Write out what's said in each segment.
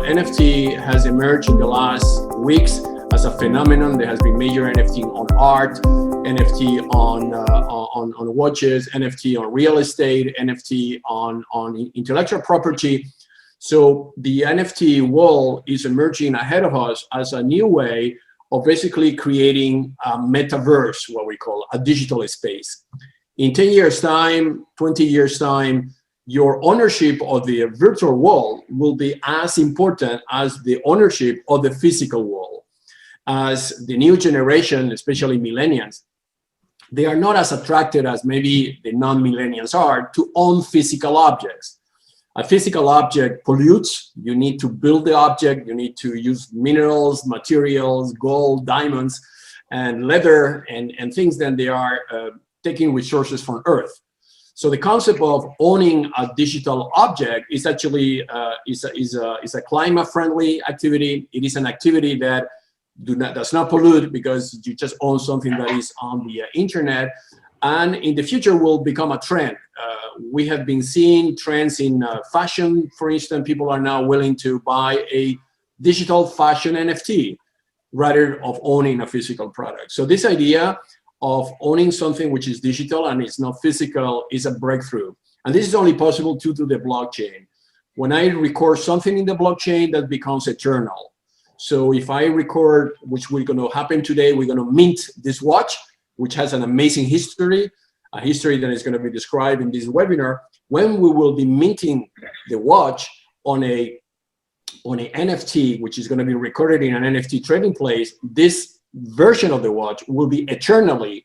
NFT has emerged in the last weeks as a phenomenon. There has been major NFT on art, NFT on watches, NFT on real estate, NFT on intellectual property. So the NFT world is emerging ahead of us as a new way of basically creating a metaverse, what we call a digital space. In 10 years' time, 20 years' time, your ownership of the virtual world will be as important as the ownership of the physical world. As the new generation, especially millennials, they are not as attracted as maybe the non-millennials are to own physical objects. A physical object pollutes. You need to build the object. You need to use minerals, materials, gold, diamonds, and leather, and things that they are taking resources from Earth. So the concept of owning a digital object is actually is a climate-friendly activity. It is an activity that does not pollute because you just own something that is on the internet, and in the future will become a trend. We have been seeing trends in fashion. For instance, people are now willing to buy a digital fashion NFT rather of owning a physical product. So this idea of owning something which is digital and it's not physical is a breakthrough. And this is only possible due to the blockchain. When I record something in the blockchain, that becomes eternal. So if I record, which we're going to happen today, we're going to mint this watch, which has an amazing history, a history that is going to be described in this webinar. When we will be minting the watch on an NFT, which is going to be recorded in an NFT trading place, this version of the watch will be eternally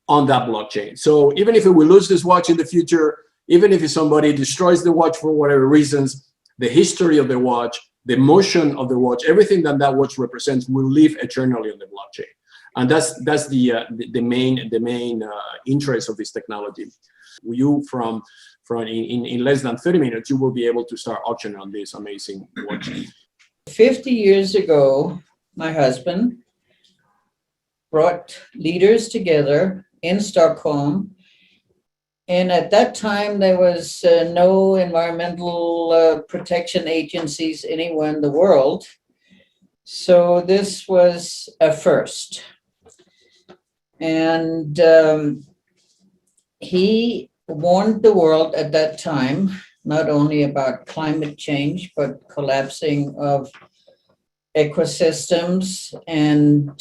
on that blockchain. So even if we lose this watch in the future, even if somebody destroys the watch for whatever reasons, the history of the watch, the motion of the watch, everything that that watch represents will live eternally on the blockchain. And that's the main interest of this technology. You in less than 30 minutes, you will be able to start auctioning on this amazing watch. 50 years ago, my husband brought leaders together in Stockholm. And at that time, there was no environmental protection agencies anywhere in the world. So this was a first. And he warned the world at that time, not only about climate change, but collapsing of ecosystems and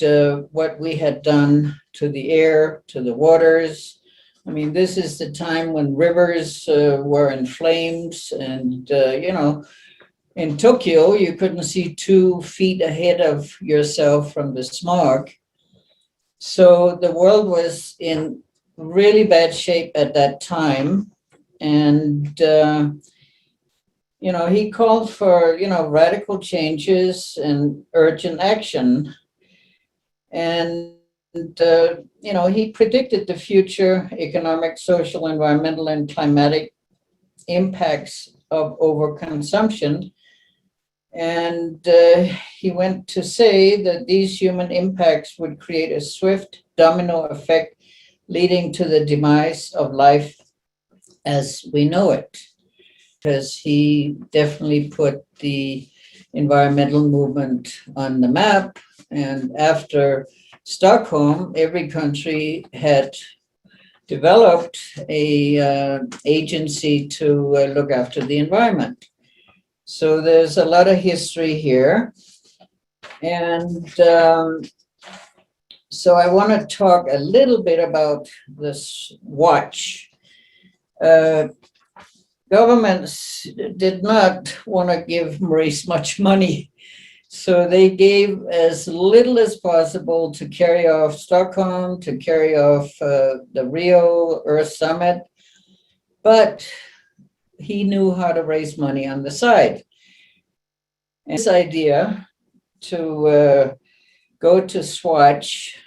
what we had done to the air, to the waters. I mean, this is the time when rivers were in flames, and in Tokyo, you couldn't see 2 feet ahead of yourself from the smog. So the world was in really bad shape at that time. And he called for, radical changes and urgent action. And, he predicted the future economic, social, environmental, and climatic impacts of overconsumption. And he went to say that these human impacts would create a swift domino effect, leading to the demise of life as we know it. Because he definitely put the environmental movement on the map. And after Stockholm, every country had developed a agency to look after the environment. So there's a lot of history here. And so I want to talk a little bit about this watch. Governments did not want to give Maurice much money, so they gave as little as possible to carry off Stockholm, to carry off the Rio Earth Summit, but he knew how to raise money on the side. And this idea to go to Swatch,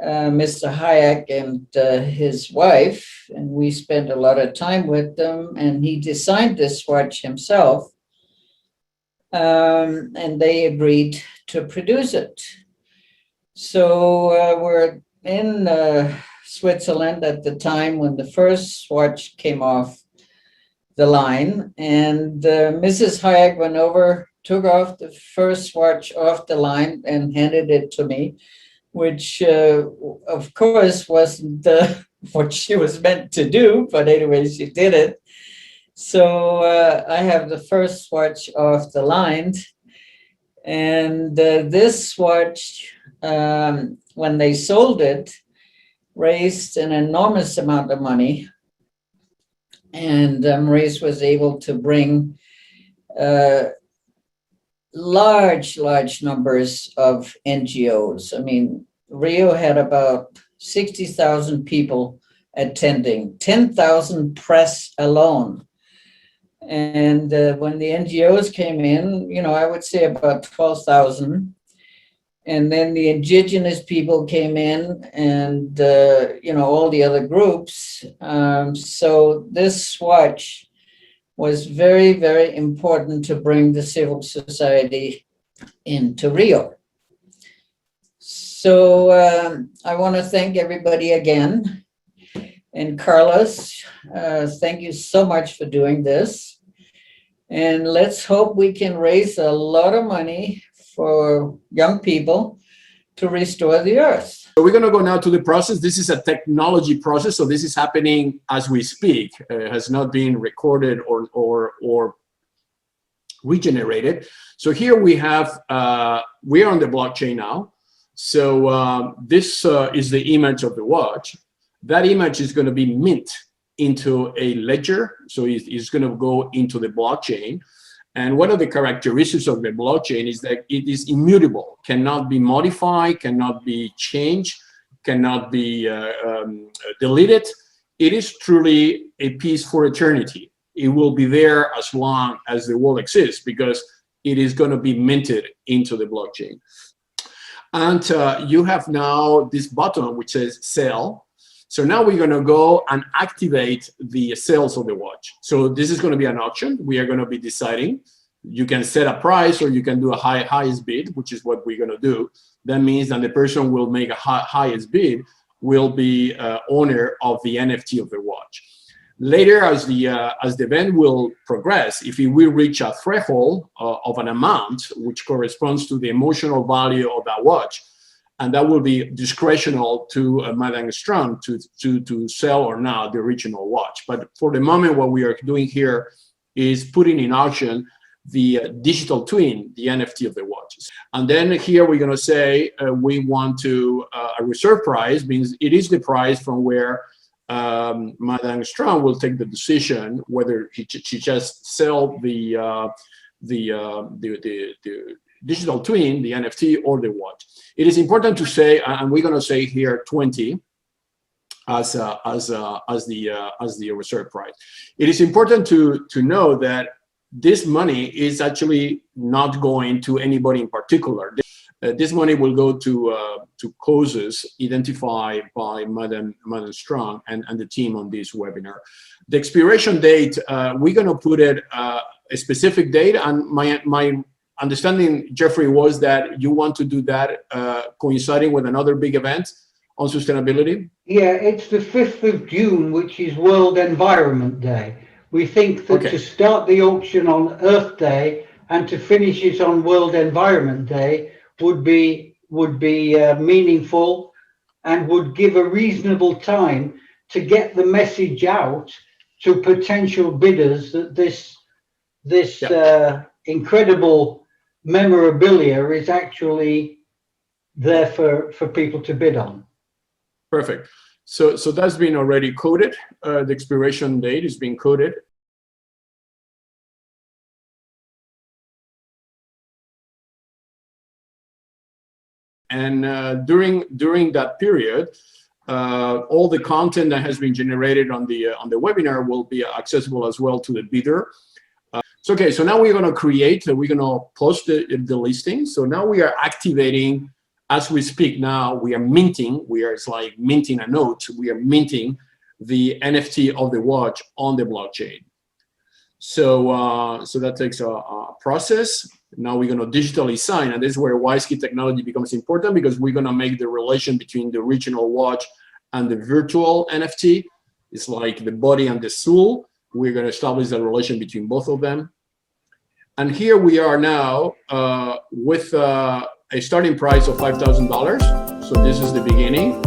Mr. Hayek and his wife, and we spent a lot of time with them, and he designed this watch himself, and they agreed to produce it. So we're in Switzerland at the time when the first watch came off the line, and Mrs. Hayek went over, took off the first swatch off the line and handed it to me, which of course wasn't what she was meant to do, but anyway, she did it. So I have the first swatch off the line, and this swatch, when they sold it, raised an enormous amount of money. And Maurice was able to bring large numbers of NGOs. I mean, Rio had about 60,000 people attending, 10,000 press alone. And when the NGOs came in, I would say about 12,000. And then the indigenous people came in, and all the other groups. So this swatch was very, very important to bring the civil society into Rio. So I want to thank everybody again. And Carlos, thank you so much for doing this. And let's hope we can raise a lot of money for young people to restore the earth. So we're going to go now to the process. This is a technology process, so this is happening as we speak. It has not been recorded or regenerated. So here we have, we are on the blockchain now. So this is the image of the watch. That image is going to be mint into a ledger. So it's going to go into the blockchain. And one of the characteristics of the blockchain is that it is immutable, cannot be modified, cannot be changed, cannot be deleted. It is truly a piece for eternity. It will be there as long as the world exists, because it is going to be minted into the blockchain. And you have now this button which says sell. So now we're going to go and activate the sales of the watch. So this is going to be an auction. We are going to be deciding. You can set a price, or you can do a highest bid, which is what we're going to do. That means that the person will make a highest bid will be owner of the NFT of the watch. Later, as the event will progress, if we will reach a threshold of an amount which corresponds to the emotional value of that watch, and that will be discretional to Madame Strong to sell or not the original watch. But for the moment, what we are doing here is putting in auction the digital twin, the NFT of the watches. And then here we're going to say we want to a reserve price, means it is the price from where Madame Strong will take the decision whether she just sell the digital twin, the NFT, or the watch. It is important to say, and we're going to say here 20 as the reserve price. It is important to know that this money is actually not going to anybody in particular. This money will go to causes identified by Madame Strong and the team on this webinar. The expiration date, we're going to put it a specific date, and my understanding, Jeffrey, was that you want to do that coinciding with another big event on sustainability? Yeah, it's the 5th of June, which is World Environment Day. We think that to start the auction on Earth Day and to finish it on World Environment Day would be meaningful and would give a reasonable time to get the message out to potential bidders that this incredible memorabilia is actually there for people to bid on. Perfect. So that's been already coded. The expiration date is being coded. And during that period, all the content that has been generated on the webinar will be accessible as well to the bidder. So okay, so now we're going to create, we're going to post the listing. So now we are activating, as we speak now, we are minting, it's like minting a note, we are minting the NFT of the watch on the blockchain. So so that takes a process. Now we're going to digitally sign, and this is where WiseKey technology becomes important, because we're going to make the relation between the original watch and the virtual NFT. It's like the body and the soul. we're going to establish the relation between both of them. And here we are now with a starting price of $5,000. So this is the beginning.